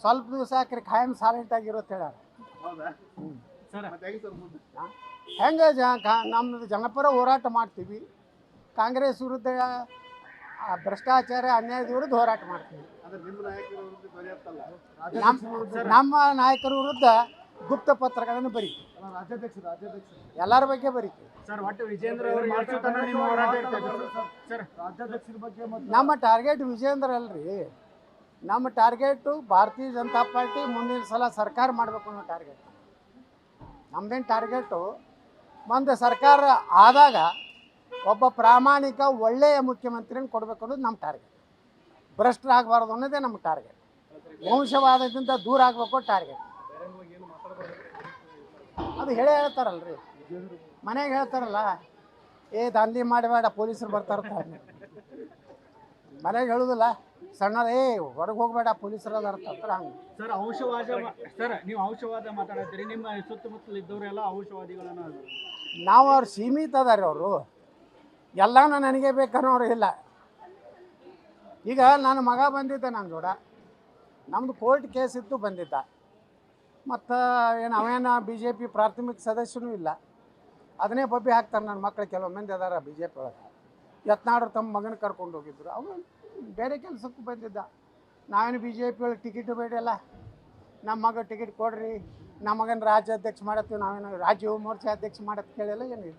ಸ್ವಲ್ಪ ದಿವಸ ಯಾಕ್ರಿ ಖಾಯಂ ಸೈಲೆಂಟ್ ಆಗಿರೋದು ಹೇಳ್ಯಾರ. ಹೆಂಗೆ ನಮ್ಮದು ಜನಪರ ಹೋರಾಟ ಮಾಡ್ತೀವಿ, ಕಾಂಗ್ರೆಸ್ ವಿರುದ್ಧ ಭ್ರಷ್ಟಾಚಾರ ಅನ್ಯಾಯದ ವಿರುದ್ಧ ಹೋರಾಟ ಮಾಡ್ತೀವಿ. ನಮ್ಮ ನಾಯಕರ ವಿರುದ್ಧ ಗುಪ್ತ ಪತ್ರಗಳನ್ನು ಬರೀತೀವಿ, ಎಲ್ಲರ ಬಗ್ಗೆ ಬರೀತೀವಿ. ನಮ್ಮ ಟಾರ್ಗೆಟ್ ವಿಜೇಂದ್ರ ಅಲ್ರಿ, ನಮ್ಮ ಟಾರ್ಗೆಟು ಭಾರತೀಯ ಜನತಾ ಪಾರ್ಟಿ ಮುಂದಿನ ಸಲ ಸರ್ಕಾರ ಮಾಡಬೇಕು ಅನ್ನೋ ಟಾರ್ಗೆಟ್. ನಮ್ಮದೇನು ಟಾರ್ಗೆಟು ಒಂದು ಸರ್ಕಾರ ಆದಾಗ ಒಬ್ಬ ಪ್ರಾಮಾಣಿಕ ಒಳ್ಳೆಯ ಮುಖ್ಯಮಂತ್ರಿನ ಕೊಡಬೇಕು ಅನ್ನೋದು ನಮ್ಮ ಟಾರ್ಗೆಟ್. ಭ್ರಷ್ಟರಾಗಬಾರ್ದು ಅನ್ನೋದೇ ನಮ್ಮ ಟಾರ್ಗೆಟ್. ವಂಶವಾದದಿಂದ ದೂರ ಆಗಬೇಕು ಟಾರ್ಗೆಟ್. ಅದು ಹೇಳ್ತಾರಲ್ರಿ, ಮನೆಗೆ ಹೇಳ್ತಾರಲ್ಲ, ದಂಧೆ ಮಾಡಬೇಡ ಪೊಲೀಸರು ಬರ್ತಾರ. ಮನೆಗೆ ಹೇಳುದಿಲ್ಲ, ಸಣ್ಣ ಹೊರಗೆ ಹೋಗ್ಬೇಡ ಪೊಲೀಸರು ಅದಾರ ಹಂಗೆ. ಸರ್ ನೀವು ಔಷಧವಾದ ಮಾತಾಡ್ತೀರಿ, ನಿಮ್ಮ ಸುತ್ತಮುತ್ತಲು ಇದ್ದವರೆಲ್ಲ ಔಷಧವಾದಿಗಳನ್ನ ನಾವು ಅವ್ರು ಸೀಮಿತ ಅದಾರ. ಅವರು ಎಲ್ಲನೂ ನನಗೆ ಬೇಕನ್ನೋರು ಇಲ್ಲ. ಈಗ ನನ್ನ ಮಗ ಬಂದಿದ್ದ ನನ್ನ ಜೋಡ, ನಮ್ಮದು ಕೋರ್ಟ್ ಕೇಸ್ ಇತ್ತು ಬಂದಿದ್ದ. ಮತ್ತು ಅವೇನು BJP ಪ್ರಾಥಮಿಕ ಸದಸ್ಯನೂ ಇಲ್ಲ. ಅದನ್ನೇ ಬಬ್ಬಿ ಹಾಕ್ತಾರೆ ನನ್ನ ಮಕ್ಕಳು. ಕೆಲವು ಮಂದಿ ಅದಾರ BJP ಒಳಗೆ. ಯತ್ನಾಡ್ರು ತಮ್ಮ ಮಗನ ಕರ್ಕೊಂಡು ಹೋಗಿದ್ರು, ಅವನು ಬೇರೆ ಕೆಲಸಕ್ಕೂ ಬಂದಿದ್ದ. ನಾವೇನು BJP ಒಳಗೆ ಟಿಕೆಟ್ ಬೇಡಲ್ಲ, ನಮ್ಮ ಮಗ ಟಿಕೆಟ್ ಕೊಡ್ರಿ, ನಮ್ಮ ಮಗನ ರಾಜ್ಯಾಧ್ಯಕ್ಷ ಮಾಡತ್ತೀವಿ, ನಾವೇನು ರಾಜ್ಯ ಮೋರ್ಚಾ ಅಧ್ಯಕ್ಷ ಮಾಡತ್ತೆ ಕೇಳಿಲ್ಲ, ಏನಿಲ್ಲ.